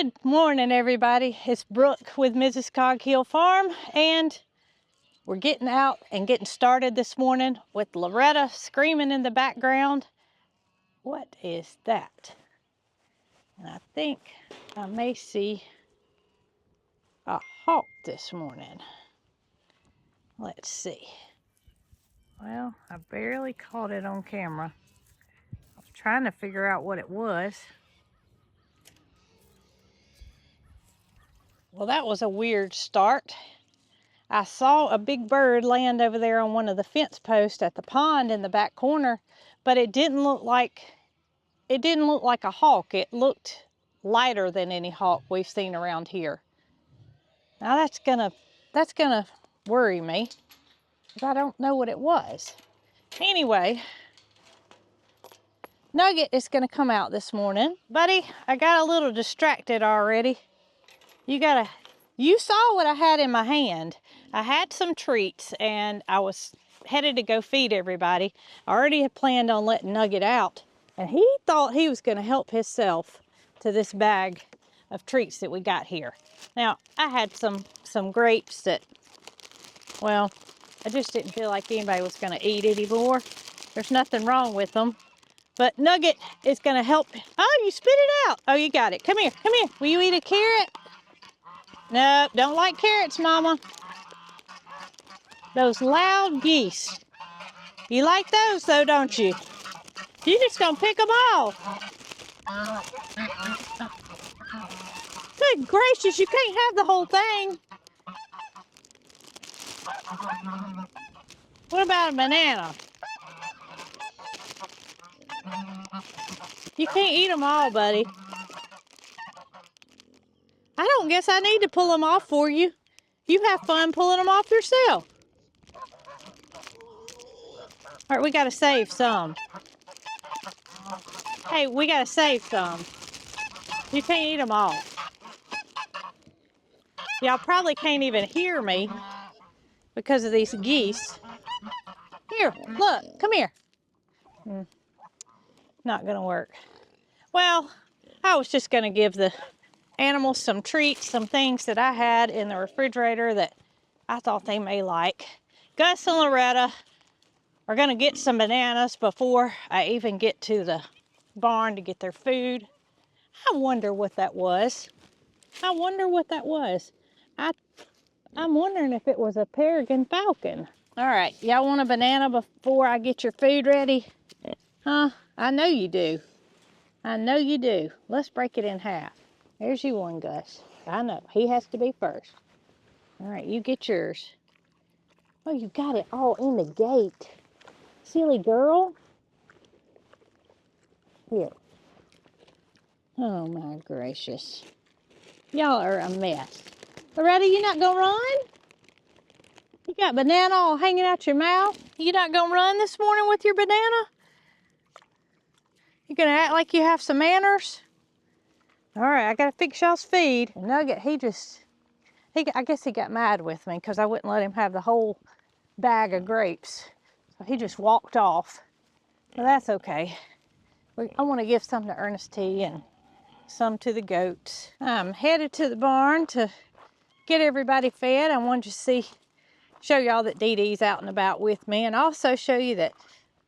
Good morning, everybody. It's Brooke with Mrs. Cog Hill Farm, and we're getting out and getting started this morning with Loretta screaming in the background. What is that? And I think I may see a hawk this morning. Let's see. Well, I barely caught it on camera. I was trying to figure out what it was. Well, that was a weird start. I saw a big bird land over there on one of the fence posts at the pond in the back corner, but it didn't look like a hawk. It looked lighter than any hawk we've seen around here. Now that's gonna worry me because I don't know what it was. Anyway, Nugget is gonna come out this morning. Buddy, I got a little distracted already. You saw what I had in my hand. I had some treats and I was headed to go feed everybody. I already had planned on letting Nugget out, and he thought he was gonna help himself to this bag of treats that we got here. Now, I had some grapes that, well, I just didn't feel like anybody was gonna eat anymore. There's nothing wrong with them. But Nugget is gonna help. Oh, you spit it out. Oh, you got it. Come here, come here. Will you eat a carrot? No, don't like carrots, Mama. Those loud geese. You like those though, don't you? You just gonna pick them all. Good gracious, you can't have the whole thing. What about a banana? You can't eat them all, buddy. I don't guess I need to pull them off for you. You have fun pulling them off yourself. All right, we gotta save some. Hey, we gotta save some. You can't eat them all. Y'all probably can't even hear me because of these geese. Here, look, come here. Not gonna work. Well, I was just gonna give the animals some treats, some things that I had in the refrigerator that I thought they may like. Gus and Loretta are gonna get some bananas before I even get to the barn to get their food. I wonder what that was. I wonder what that was. I'm wondering if it was a peregrine falcon. All right, y'all want a banana before I get your food ready? Huh? I know you do. I know you do. Let's break it in half. There's you one, Gus. I know. He has to be first. All right, you get yours. Oh, you got it all in the gate. Silly girl. Here. Oh, my gracious. Y'all are a mess. Loretta, you not gonna run? You got banana all hanging out your mouth? You not gonna run this morning with your banana? You gonna act like you have some manners? All right, I gotta fix y'all's feed. Nugget, I guess he got mad with me because I wouldn't let him have the whole bag of grapes. So he just walked off. But that's okay. I want to give some to Ernest T and some to the goats. I'm headed to the barn to get everybody fed. I wanted to show y'all that Dee Dee's out and about with me, and also show you that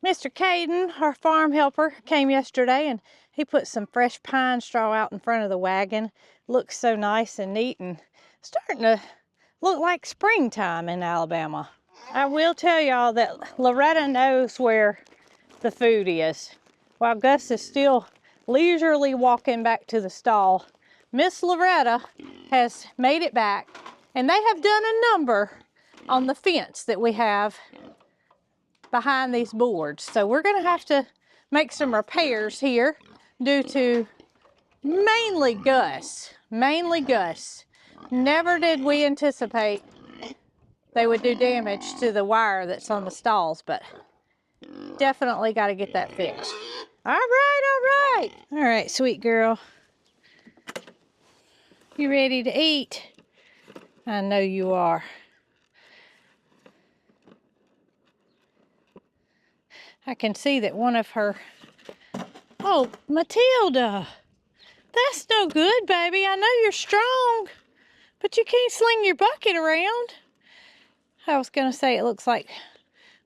Mr. Caden, our farm helper, came yesterday and he put some fresh pine straw out in front of the wagon. Looks so nice and neat and starting to look like springtime in Alabama. I will tell y'all that Loretta knows where the food is. While Gus is still leisurely walking back to the stall, Miss Loretta has made it back, and they have done a number on the fence that we have behind these boards. So we're gonna have to make some repairs here due to mainly Gus. Never did we anticipate they would do damage to the wire that's on the stalls, but definitely got to get that fixed. All right. All right, sweet girl. You ready to eat? I know you are. I can see that one of her... Oh, Matilda. That's no good, baby. I know you're strong, but you can't sling your bucket around. I was gonna say it looks like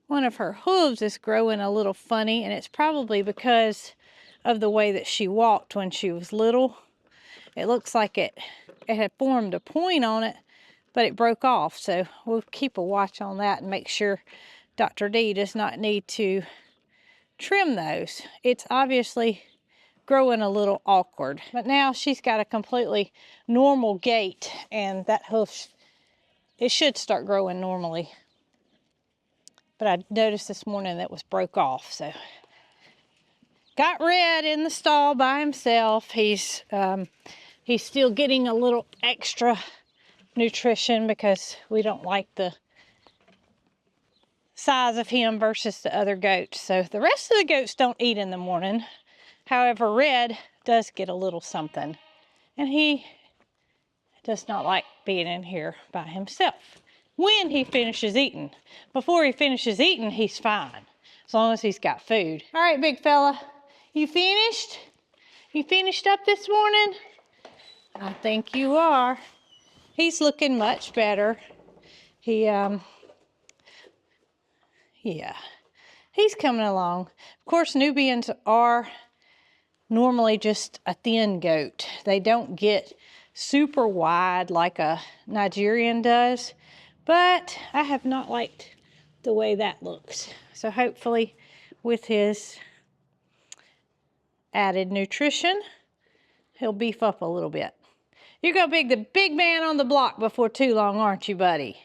one of her hooves is growing a little funny, and it's probably because of the way that she walked when she was little. It looks like it had formed a point on it, but it broke off. So we'll keep a watch on that and make sure Dr. D does not need to trim those. It's obviously growing a little awkward, but now she's got a completely normal gait, and that hoof, it should start growing normally. But I noticed this morning that was broke off. So got Red in the stall by himself. He's still getting a little extra nutrition because we don't like the size of him versus the other goats. So the rest of the goats don't eat in the morning. However, Red does get a little something, and he does not like being in here by himself when he finishes eating. Before he finishes eating, he's fine, as long as he's got food. All right, big fella, you finished? You finished up this morning? I think you are. He's looking much better. Yeah, he's coming along. Of course, Nubians are normally just a thin goat. They don't get super wide like a Nigerian does, but I have not liked the way that looks. So hopefully with his added nutrition, he'll beef up a little bit. You're gonna be the big man on the block before too long, aren't you, buddy?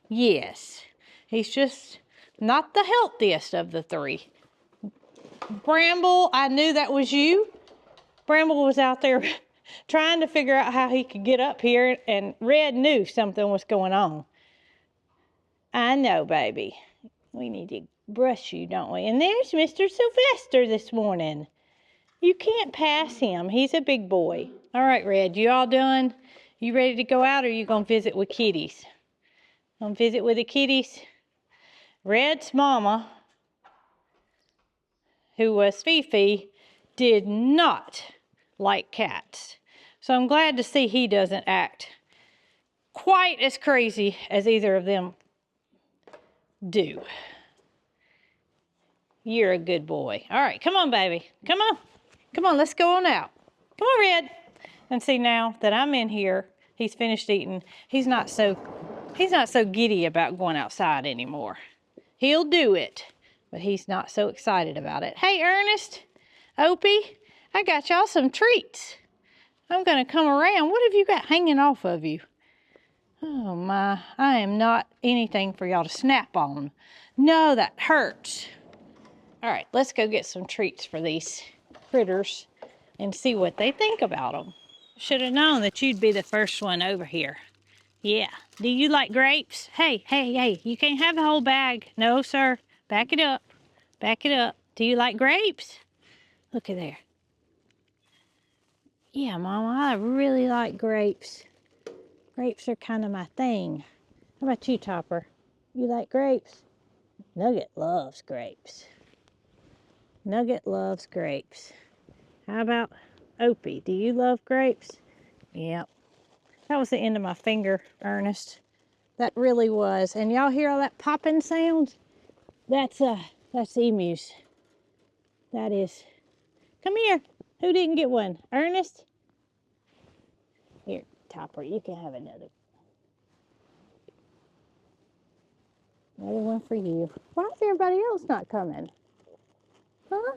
Yes. He's just not the healthiest of the three. Bramble, I knew that was you. Bramble was out there trying to figure out how he could get up here, and Red knew something was going on. I know, baby. We need to brush you, don't we? And there's Mr. Sylvester this morning. You can't pass him. He's a big boy. All right, Red, you all done? You ready to go out, or are you going to visit with kitties? Gonna visit with the kitties? Red's mama, who was Fifi, did not like cats. So I'm glad to see he doesn't act quite as crazy as either of them do. You're a good boy. All right, come on, baby. Come on. Come on, let's go on out. Come on, Red. And see, now that I'm in here, he's finished eating. He's not so giddy about going outside anymore. He'll do it, but he's not so excited about it. Hey, Ernest, Opie, I got y'all some treats. I'm gonna come around. What have you got hanging off of you? Oh my, I am not anything for y'all to snap on. No, that hurts. All right, let's go get some treats for these critters and see what they think about them. Should have known that you'd be the first one over here. Yeah. Do you like grapes? Hey, hey, hey, you can't have the whole bag. No, sir. Back it up. Back it up. Do you like grapes? Look at there. Yeah, Mama, I really like grapes. Grapes are kind of my thing. How about you, Topper? You like grapes? Nugget loves grapes. Nugget loves grapes. How about Opie? Do you love grapes? Yep. That was the end of my finger, Ernest. That really was. And y'all hear all that popping sound? That's emus. That is. Come here. Who didn't get one? Ernest? Here, Topper, you can have another. Another one for you. Why is everybody else not coming? Huh?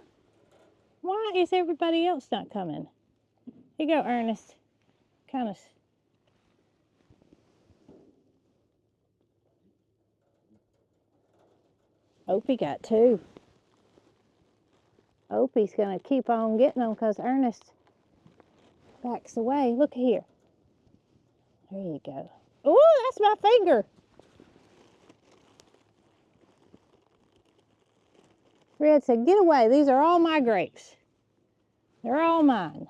Why is everybody else not coming? Here you go, Ernest. Kind of. Opie got two. Opie's going to keep on getting them because Ernest backs away. Look here. There you go. Oh, that's my finger. Red said, get away. These are all my grapes. They're all mine.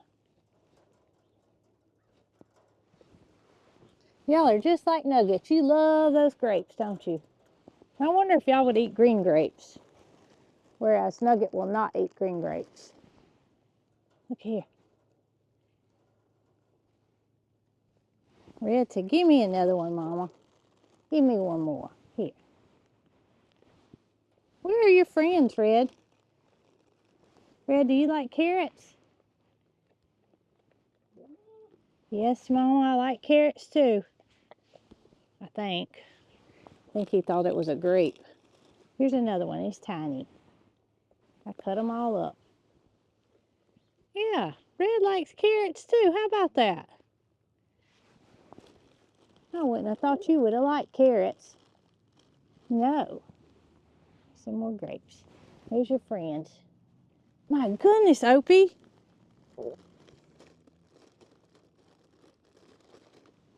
Y'all are just like Nuggets. You love those grapes, don't you? I wonder if y'all would eat green grapes, whereas Nugget will not eat green grapes. Look here. Red said, give me another one, Mama. Give me one more. Here. Where are your friends, Red? Red, do you like carrots? Yes, Mama, I like carrots too. I think he thought it was a grape. Here's another one. It's tiny. I cut them all up. Yeah, Red likes carrots too. How about that? I wouldn't have thought you would have liked carrots. No. Some more grapes. Here's your friends. My goodness, Opie.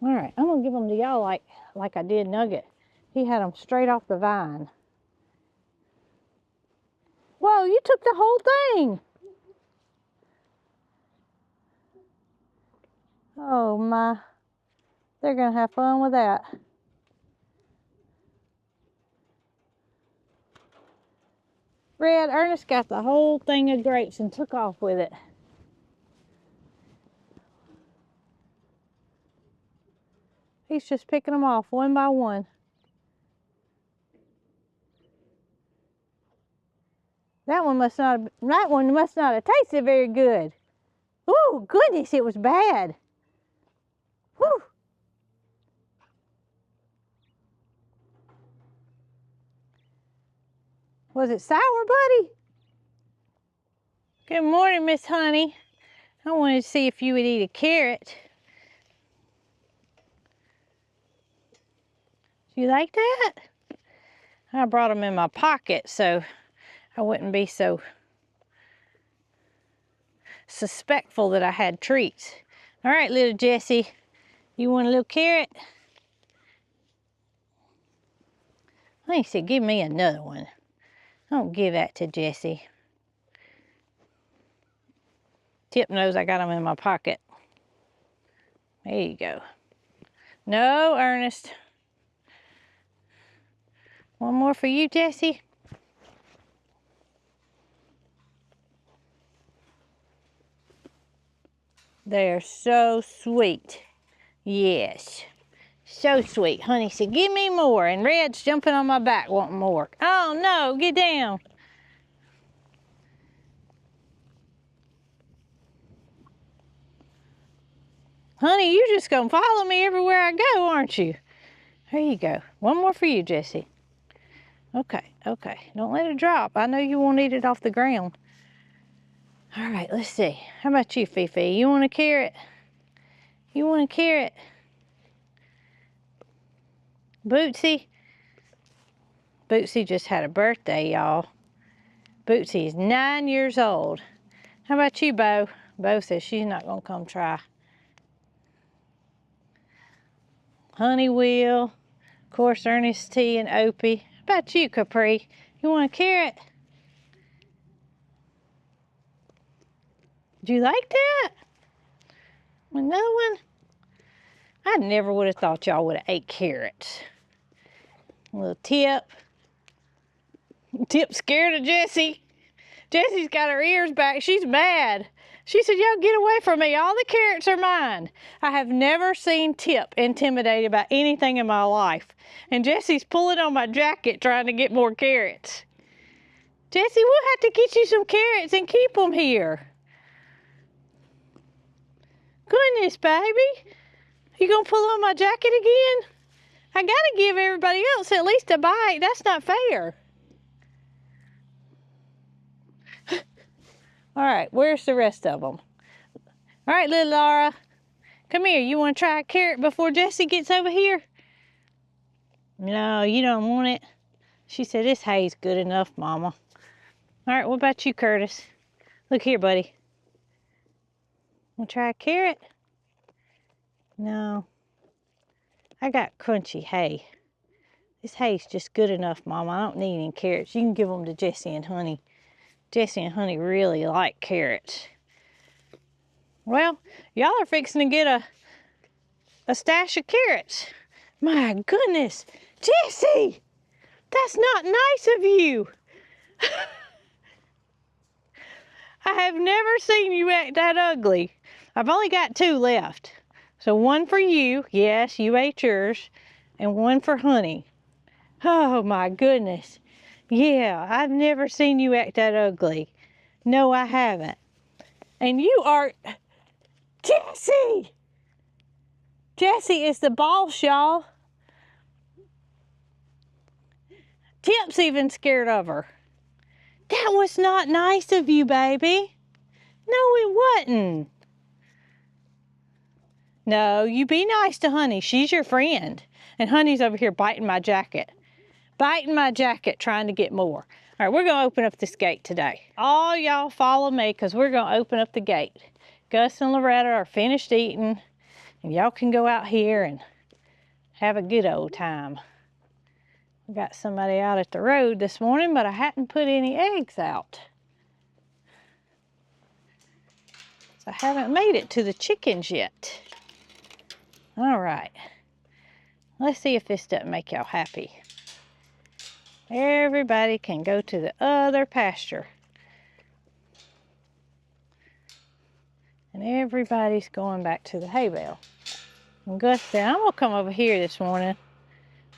All right, I'm gonna give them to y'all like I did Nugget. He had them straight off the vine. Whoa, you took the whole thing. Oh my, they're gonna have fun with that. Red, Ernest got the whole thing of grapes and took off with it. He's just picking them off one by one. That one must not have tasted very good. Oh goodness, it was bad. Whew. Was it sour, buddy? Good morning, Miss Honey. I wanted to see if you would eat a carrot. Do you like that? I brought them in my pocket so I wouldn't be so suspectful that I had treats. All right, little Jessie, you want a little carrot? He said, give me another one. Don't give that to Jessie. Tip knows I got them in my pocket. There you go. No, Ernest. One more for you, Jessie. They're so sweet. Yes. So sweet. Honey said, give me more. And Red's jumping on my back wanting more. Oh, no. Get down. Honey, you're just going to follow me everywhere I go, aren't you? There you go. One more for you, Jessie. Okay, okay. Don't let it drop. I know you won't eat it off the ground. All right, let's see. How about you, Fifi? You want a carrot? You want a carrot? Bootsy? Bootsy just had a birthday, y'all. Bootsy is 9 years old. How about you, Bo? Bo says she's not going to come try. Honey Wheel. Of course, Ernest T and Opie. How about you, Capri? You want a carrot? Do you like that? Another one? I never would have thought y'all would have ate carrots. A little Tip. Tip's scared of Jessie. Jessie's got her ears back. She's mad. She said, y'all get away from me. All the carrots are mine. I have never seen Tip intimidated by anything in my life. And Jessie's pulling on my jacket trying to get more carrots. Jessie, we'll have to get you some carrots and keep them here. Goodness, baby. You gonna pull on my jacket again? I gotta give everybody else at least a bite. That's not fair. All right, where's the rest of them? All right, little Laura, come here. You want to try a carrot before Jessie gets over here? No, you don't want it. She said, this hay's good enough, Mama. All right, what about you, Curtis? Look here, buddy. Want to try a carrot? No. I got crunchy hay. This hay's just good enough, Mama. I don't need any carrots. You can give them to Jessie and Honey. Jessie and Honey really like carrots. Well, y'all are fixing to get a stash of carrots. My goodness, Jessie, that's not nice of you. I have never seen you act that ugly. I've only got 2 left. So one for you, yes, you ate yours, and one for Honey. Oh my goodness. Yeah, I've never seen you act that ugly. No, I haven't. And you are, Jessie! Jessie is the boss, y'all. Tip's even scared of her. That was not nice of you, baby. No, it wasn't. No, you be nice to Honey. She's your friend. And Honey's over here biting my jacket. Biting my jacket, trying to get more. All right, we're going to open up this gate today. All y'all follow me because we're going to open up the gate. Gus and Loretta are finished eating, and y'all can go out here and have a good old time. I got somebody out at the road this morning, but I hadn't put any eggs out. So I haven't made it to the chickens yet. All right. Let's see if this doesn't make y'all happy. Everybody can go to the other pasture. And everybody's going back to the hay bale. And Gus said, I'm gonna come over here this morning.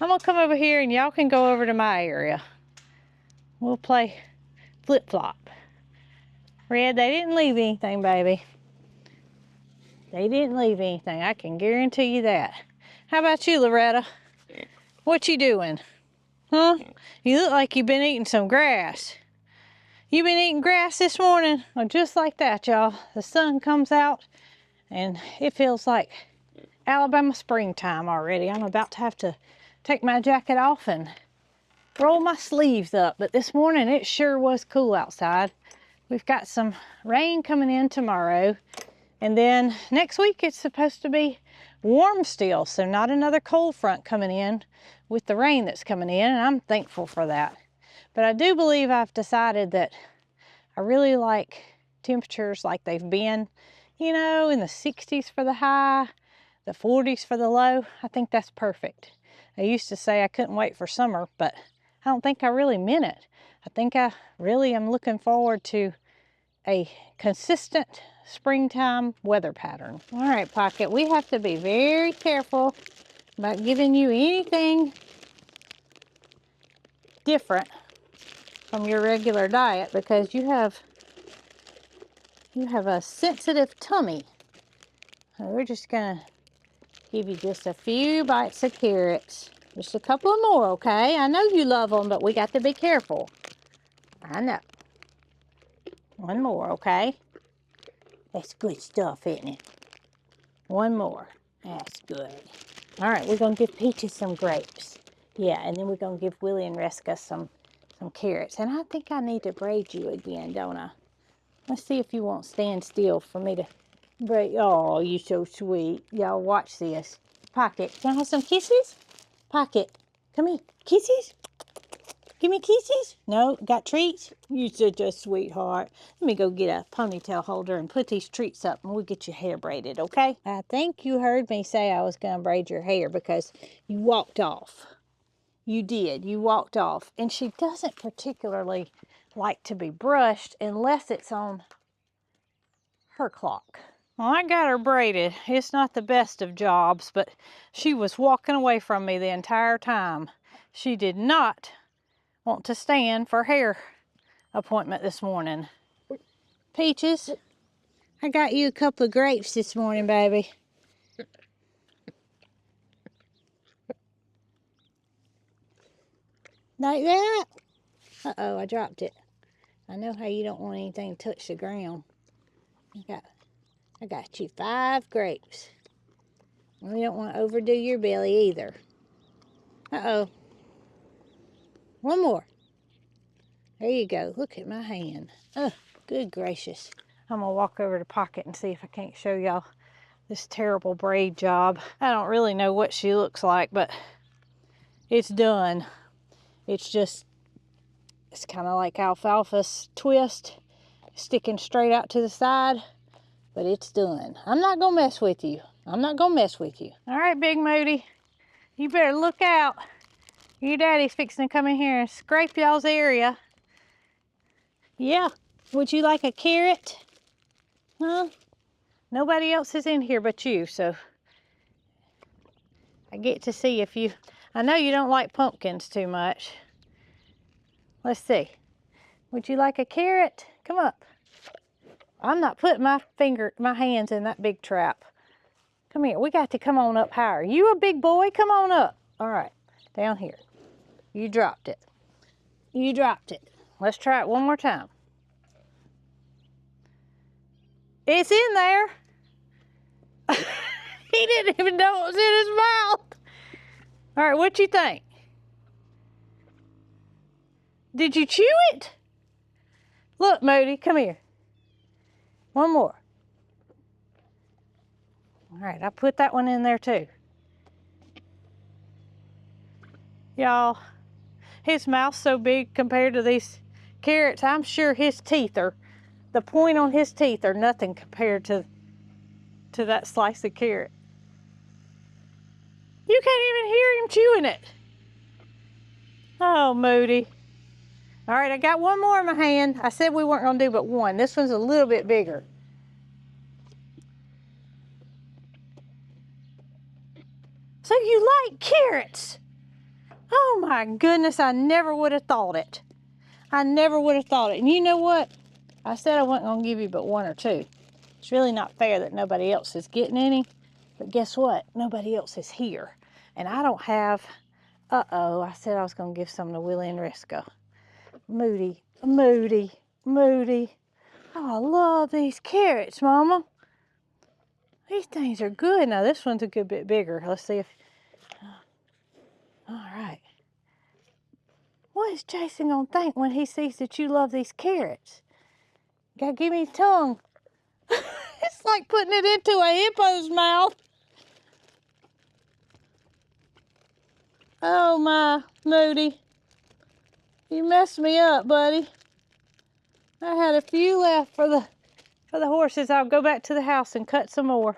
I'm gonna come over here and y'all can go over to my area. We'll play flip-flop. Red, they didn't leave anything, baby. They didn't leave anything, I can guarantee you that. How about you, Loretta? What you doing? Huh? You look like you've been eating some grass. You been eating grass this morning? Well, just like that, y'all. The sun comes out and it feels like Alabama springtime already. I'm about to have to take my jacket off and roll my sleeves up. But this morning it sure was cool outside. We've got some rain coming in tomorrow. And then next week it's supposed to be warm still. So not another cold front coming in with the rain that's coming in. And I'm thankful for that. But I do believe I've decided that I really like temperatures like they've been, you know, in the 60s for the high, the 40s for the low. I think that's perfect. I used to say I couldn't wait for summer, but I don't think I really meant it. I think I really am looking forward to a consistent springtime weather pattern. All right, Pocket, we have to be very careful about giving you anything different from your regular diet because you have a sensitive tummy. So we're just gonna give you just a few bites of carrots. Just a couple of more, okay? I know you love them, but we got to be careful. I know. One more, okay? That's good stuff, isn't it? One more. That's good. All right, we're gonna give Peaches some grapes. Yeah, and then we're gonna give Willie and Reska some carrots. And I think I need to braid you again, don't I? Let's see if you won't stand still for me to braid. Oh, you're so sweet. Y'all watch this. Pocket, can I have some kisses? Pocket, come here. Kisses? Give me kisses? No, got treats? You're such a sweetheart. Let me go get a ponytail holder and put these treats up and we'll get your hair braided, okay? I think you heard me say I was gonna braid your hair because you walked off. You did, you walked off. And she doesn't particularly like to be brushed unless it's on her clock. Well, I got her braided. It's not the best of jobs, but she was walking away from me the entire time. She did not want to stand for hair appointment this morning. Peaches, I got you a couple of grapes this morning, baby. Like that? Uh-oh, I dropped it. I know how you don't want anything to touch the ground. I got you 5 grapes. We don't want to overdo your belly either. Uh-oh. One more. There you go. Look at my hand. Oh, good gracious. I'm going to walk over to Pocket and see if I can't show y'all this terrible braid job. I don't really know what she looks like, but it's done. It's kind of like alfalfa's twist, sticking straight out to the side, but it's done. I'm not going to mess with you. I'm not going to mess with you. All right, Big Moody, you better look out. Your daddy's fixing to come in here and scrape y'all's area. Yeah, would you like a carrot? Huh? Nobody else is in here but you, so I get to see if you, I know you don't like pumpkins too much. Let's see. Would you like a carrot? Come up. I'm not putting my hands in that big trap. Come here, we got to come on up higher. You a big boy, come on up. All right, down here. You dropped it. You dropped it. Let's try it one more time. It's in there. He didn't even know it was in his mouth. All right, what you think? Did you chew it? Look, Moody, come here. One more. All right, I put that one in there too. Y'all, his mouth's so big compared to these carrots. I'm sure his teeth are, the point on his teeth are nothing compared to that slice of carrot. You can't even hear him chewing it. Oh, Moody. All right, I got one more in my hand. I said we weren't gonna do but one. This one's a little bit bigger. So you like carrots? Oh my goodness, I never would have thought it. I never would have thought it. And you know what? I said I wasn't gonna give you but one or two. It's really not fair that nobody else is getting any, but guess what? Nobody else is here. And I don't have, I said I was gonna give some to Willie and Risco. Moody, Moody, Moody. Oh, I love these carrots, Mama. These things are good. Now this one's a good bit bigger. Let's see if, all right. What is Jason gonna think when he sees that you love these carrots? Gotta give me his tongue. It's like putting it into a hippo's mouth. Oh my, Moody. You messed me up, buddy. I had a few left for the horses. I'll go back to the house and cut some more.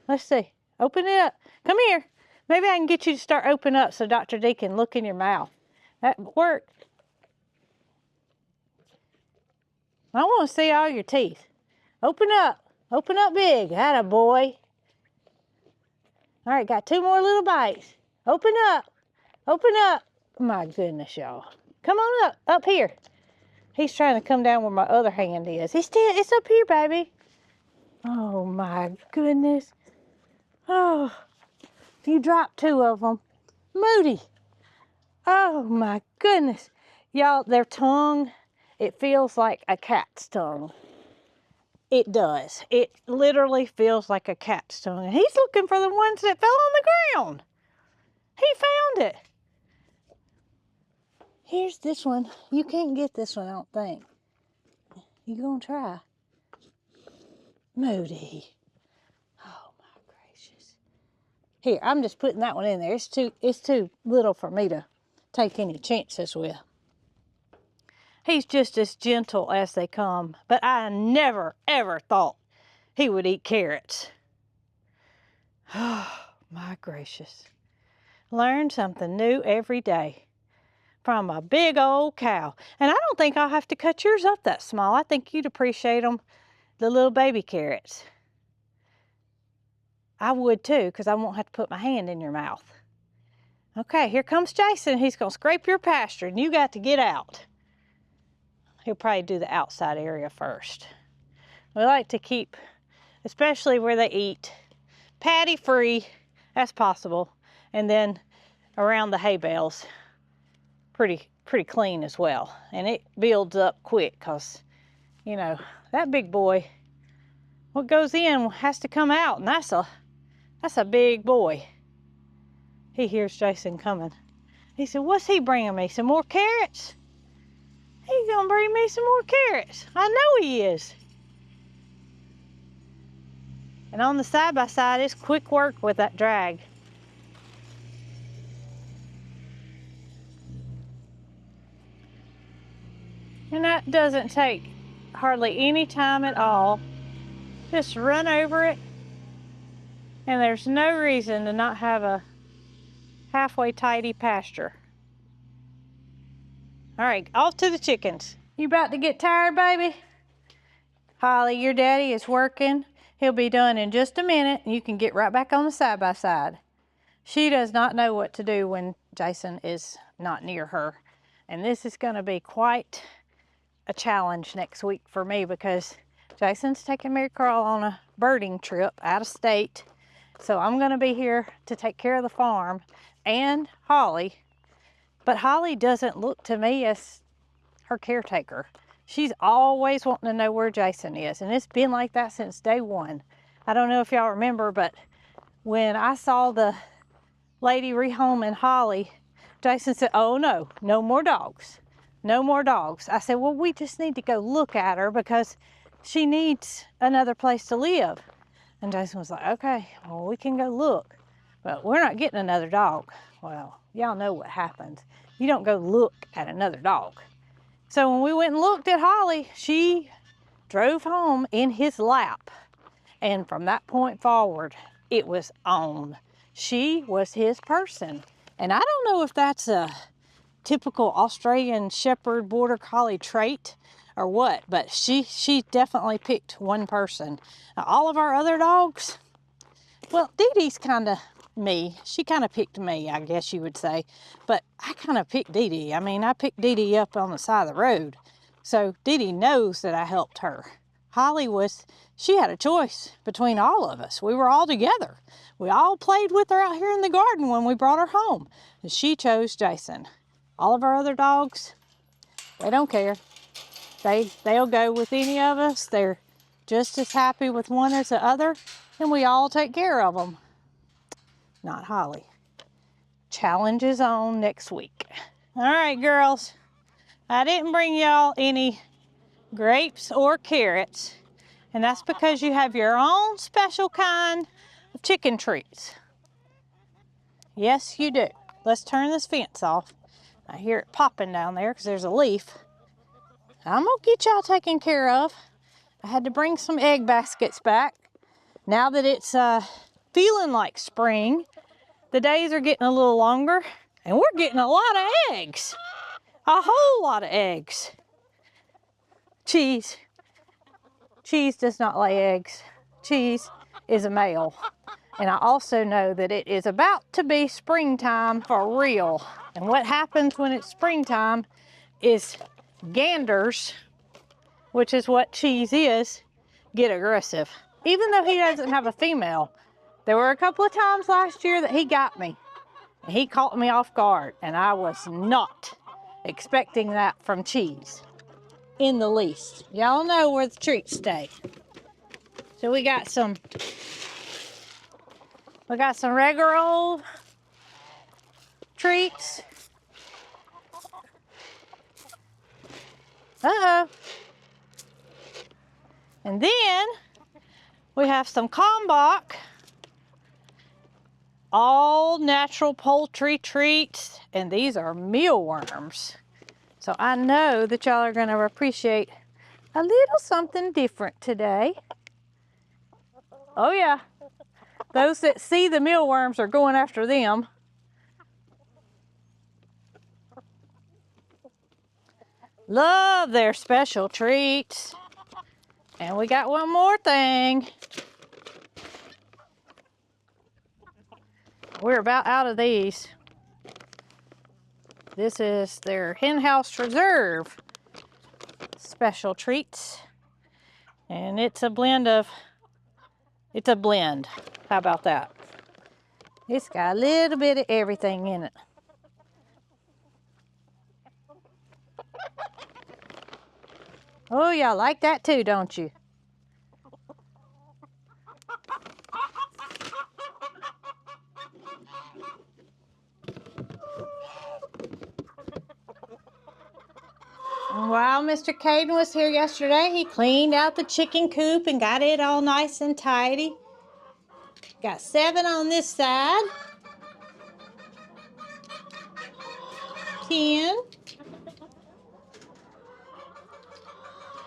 Let's see. Open it up. Come here. Maybe I can get you to start opening up so Dr. D can look in your mouth. That worked. I want to see all your teeth. Open up. Open up big. Atta boy. All right, got two more little bites. Open up. Open up. My goodness, y'all. Come on up. Up here. He's trying to come down where my other hand is. It's up here, baby. Oh my goodness. Oh, you dropped two of them. Moody. Oh my goodness. Y'all, their tongue, it feels like a cat's tongue. It does. It literally feels like a cat's tongue. And he's looking for the ones that fell on the ground. He found it. Here's this one. You can't get this one, I don't think. You gonna try? Moody. Oh my gracious. Here, I'm just putting that one in there. It's too little for me to take any chances with. He's just as gentle as they come, but I never, ever thought he would eat carrots. Oh, my gracious. Learn something new every day from a big old cow. And I don't think I'll have to cut yours up that small. I think you'd appreciate them, the little baby carrots. I would too, because I won't have to put my hand in your mouth. Okay, here comes Jason. He's going to scrape your pasture, and you got to get out. He'll probably do the outside area first. We like to keep, especially where they eat, patty free as possible, and then around the hay bales, pretty clean as well. And it builds up quick because, you know, that big boy, what goes in has to come out, and that's a big boy. He hears Jason coming. He said, what's he bringing me, some more carrots? He's gonna bring me some more carrots. I know he is. And on the side-by-side, it's quick work with that drag. And that doesn't take hardly any time at all. Just run over it. And there's no reason to not have a halfway tidy pasture. All right, off to the chickens. You about to get tired, baby? Holly, your daddy is working. He'll be done in just a minute, and you can get right back on the side-by-side. She does not know what to do when Jason is not near her. And this is going to be quite a challenge next week for me because Jason's taking Mary Carl on a birding trip out of state. So I'm going to be here to take care of the farm and Holly. But Holly doesn't look to me as her caretaker. She's always wanting to know where Jason is. And it's been like that since day one. I don't know if y'all remember, but when I saw the lady rehoming Holly, Jason said, oh no, no more dogs. No more dogs. I said, well, we just need to go look at her because she needs another place to live. And Jason was like, okay, well, we can go look, but we're not getting another dog. Well, y'all know what happens. You don't go look at another dog. So when we went and looked at Holly, she drove home in his lap. And from that point forward, it was on. She was his person. And I don't know if that's a typical Australian Shepherd Border Collie trait or what, but she definitely picked one person. Now, all of our other dogs, well, Dee Dee's kind of me. She kind of picked me, I guess you would say. But I kind of picked Dee Dee. I mean, I picked Dee Dee up on the side of the road. So Dee Dee knows that I helped her. Holly she had a choice between all of us. We were all together. We all played with her out here in the garden when we brought her home. And she chose Jason. All of our other dogs, they don't care. They'll go with any of us. They're just as happy with one as the other, and we all take care of them. Not Holly. Challenge is on next week. All right, girls. I didn't bring y'all any grapes or carrots, and that's because you have your own special kind of chicken treats. Yes, you do. Let's turn this fence off. I hear it popping down there because there's a leaf. I'm gonna get y'all taken care of. I had to bring some egg baskets back. Now that it's feeling like spring, the days are getting a little longer, and we're getting a lot of eggs. A whole lot of eggs. Cheese does not lay eggs. Cheese is a male. And I also know that it is about to be springtime for real. And what happens when it's springtime is ganders, which is what Cheese is, get aggressive. Even though he doesn't have a female, there were a couple of times last year that he got me. And he caught me off guard, and I was not expecting that from Cheese in the least. Y'all know where the treats stay. So we got some regular old treats. Uh-oh. And then we have some Kalmbach, all natural poultry treats, and these are mealworms. So I know that y'all are going to appreciate a little something different today. Oh yeah, those that see the mealworms are going after them. Love their special treats. And we got one more thing. We're about out of these. This is their Hen House Reserve special treats. And it's a blend. How about that? It's got a little bit of everything in it. Oh, y'all like that too, don't you? While Mr. Caden was here yesterday, he cleaned out the chicken coop and got it all nice and tidy. Got 7 on this side. 10.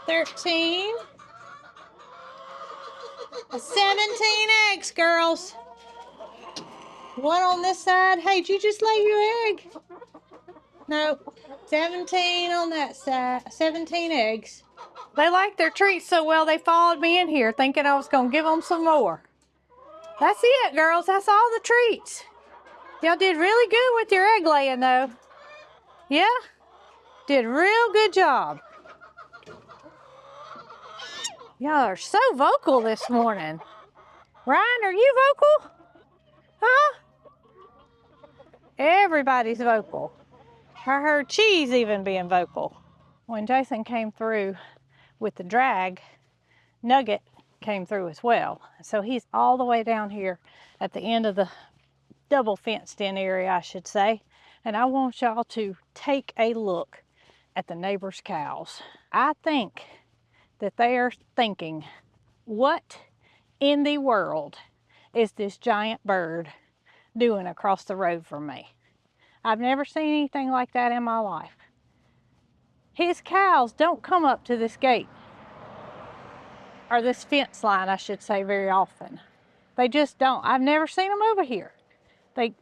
13. 17 eggs, girls. 1 on this side. Hey, did you just lay your egg? No. 17 on that side. 17 eggs. They like their treats so well, they followed me in here thinking I was going to give them some more. That's it, girls. That's all the treats. Y'all did really good with your egg laying though. Yeah? Did a real good job. Y'all are so vocal this morning. Ryan, are you vocal? Huh? Everybody's vocal. I heard Cheese even being vocal. When Jason came through with the drag, Nugget came through as well. So he's all the way down here at the end of the double fenced in area, I should say. And I want y'all to take a look at the neighbor's cows. I think that they are thinking, what in the world is this giant bird doing across the road from me? I've never seen anything like that in my life. His cows don't come up to this gate, or this fence line, I should say, very often. They just don't. I've never seen them over here.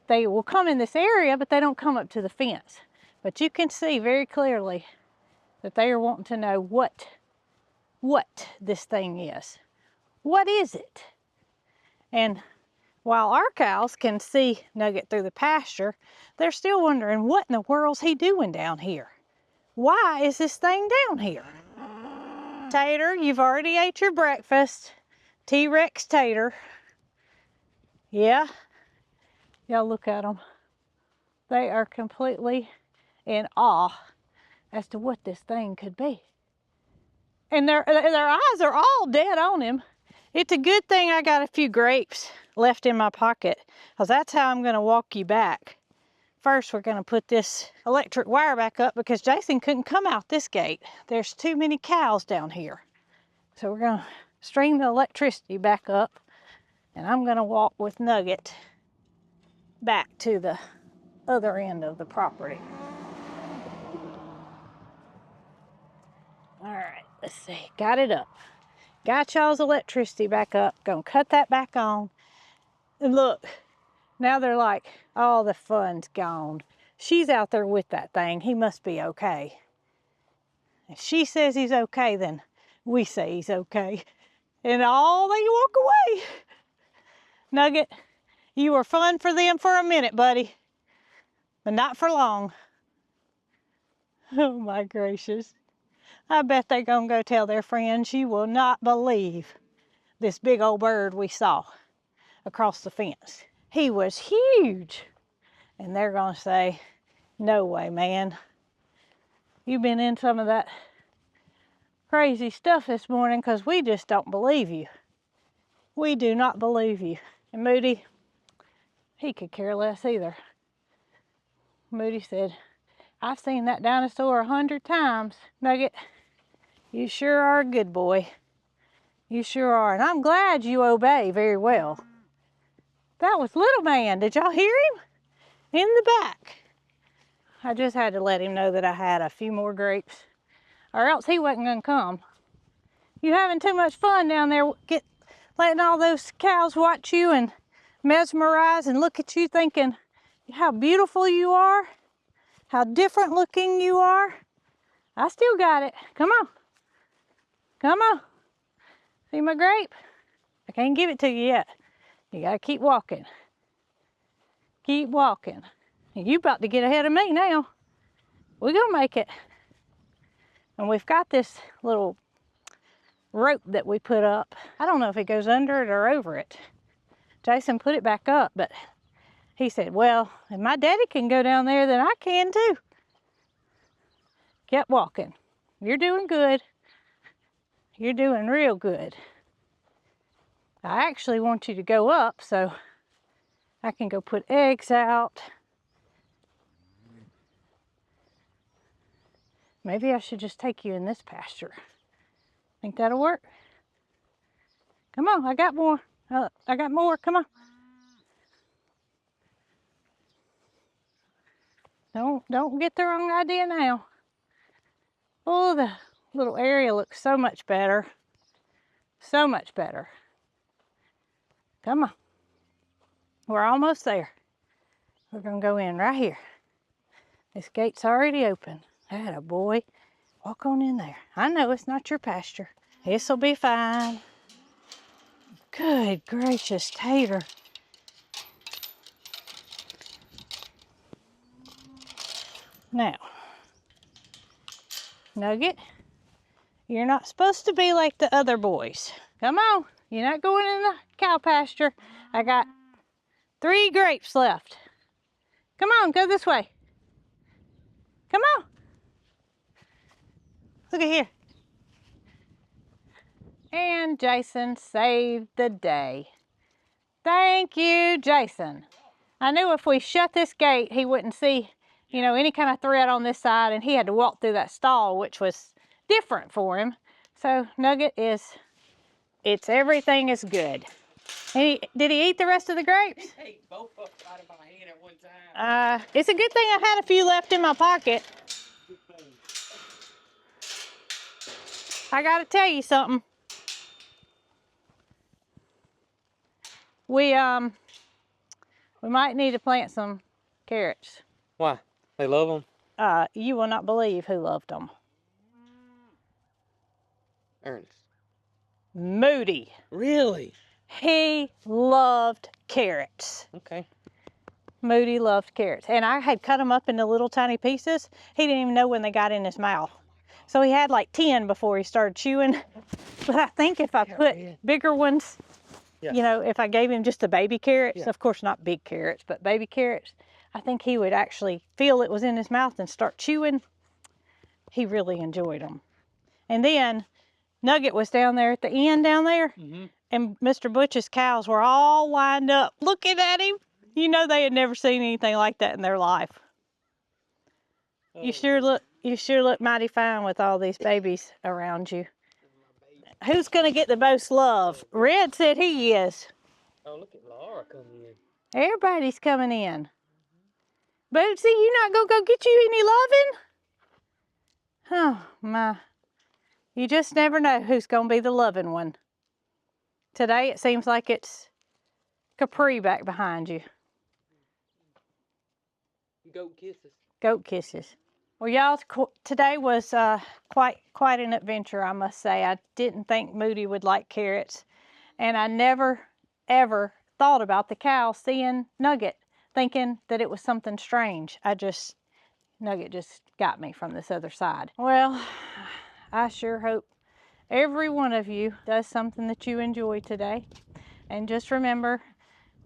They will come in this area, but they don't come up to the fence. But you can see very clearly that they are wanting to know what this thing is. What is it? And while our cows can see Nugget through the pasture, they're still wondering, what in the world's he doing down here? Why is this thing down here? Tater, you've already ate your breakfast. T-Rex Tater. Yeah, y'all look at them. They are completely in awe as to what this thing could be. And their eyes are all dead on him. It's a good thing I got a few grapes left in my pocket, because that's how I'm gonna walk you back. First, we're gonna put this electric wire back up because Jason couldn't come out this gate. There's too many cows down here. So we're gonna string the electricity back up, and I'm gonna walk with Nugget back to the other end of the property. All right, let's see, got it up. Got y'all's electricity back up, gonna cut that back on. And look, now they're like, oh, the fun's gone. She's out there with that thing, he must be okay. If she says he's okay, then we say he's okay. And all they walk away. Nugget, you were fun for them for a minute, buddy, but not for long. Oh my gracious. I bet they're gonna go tell their friends. You will not believe this big old bird we saw across the fence. He was huge. And they're gonna say, no way, man. You've been in some of that crazy stuff this morning, because we just don't believe you. We do not believe you. And Moody, he could care less either. Moody said, I've seen that dinosaur 100 times. Nugget, you sure are a good boy. You sure are. And I'm glad you obey very well. That was Little Man. Did y'all hear him? In the back. I just had to let him know that I had a few more grapes, or else he wasn't gonna come. You having too much fun down there, letting all those cows watch you and mesmerize and look at you thinking how beautiful you are, how different looking you are. I still got it. Come on. Come on. See my grape? I can't give it to you yet. You gotta keep walking. Keep walking. You about to get ahead of me now. We're gonna make it. And we've got this little rope that we put up. I don't know if it goes under it or over it. Jason put it back up, but he said, well, if my daddy can go down there, then I can too. Kept walking. You're doing good. You're doing real good. I actually want you to go up so I can go put eggs out. Maybe I should just take you in this pasture. Think that'll work? Come on, I got more. I got more, come on. Don't get the wrong idea now. Oh, the little area looks so much better. So much better. Come on. We're almost there. We're gonna go in right here. This gate's already open. Atta boy. Walk on in there. I know it's not your pasture. This'll be fine. Good gracious, Tater. Now, Nugget, you're not supposed to be like the other boys. Come on, you're not going in the cow pasture. I got 3 grapes left. Come on, go this way. Come on. Look at here. And Jason saved the day. Thank you, Jason. I knew if we shut this gate, he wouldn't see, you know, any kind of threat on this side, and he had to walk through that stall, which was different for him. So Nugget everything is good. Did he eat the rest of the grapes? He ate both of them out of my hand at one time. It's a good thing I had a few left in my pocket. I gotta tell you something. We might need to plant some carrots. Why? They love them? You will not believe who loved them. Ernest. Moody. Really? He loved carrots. Okay. Moody loved carrots. And I had cut them up into little tiny pieces. He didn't even know when they got in his mouth. So he had like 10 before he started chewing. But I think if I put bigger ones, you know, if I gave him just the baby carrots, of course not big carrots, but baby carrots, I think he would actually feel it was in his mouth and start chewing. He really enjoyed them. And then Nugget was down there at the end down there, and Mr. Butch's cows were all lined up looking at him. You know, they had never seen anything like that in their life. Oh, you sure look mighty fine with all these babies around you. Who's gonna get the most love? Red said he is. Oh, look at Laura coming in. Everybody's coming in. Bootsy, you not gonna go get you any loving? Oh my. You just never know who's gonna be the loving one. Today it seems like it's Capri back behind you. Goat kisses. Goat kisses. Well, y'all, today was quite an adventure, I must say. I didn't think Moody would like carrots, and I never, ever thought about the cow seeing Nugget, thinking that it was something strange. Nugget just got me from this other side. Well, I sure hope every one of you does something that you enjoy today. And just remember,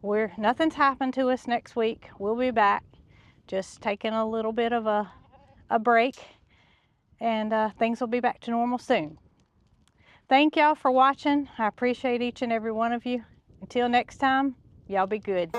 nothing's happened to us next week. We'll be back, just taking a little bit of a break, and things will be back to normal soon. Thank y'all for watching. I appreciate each and every one of you. Until next time, y'all be good.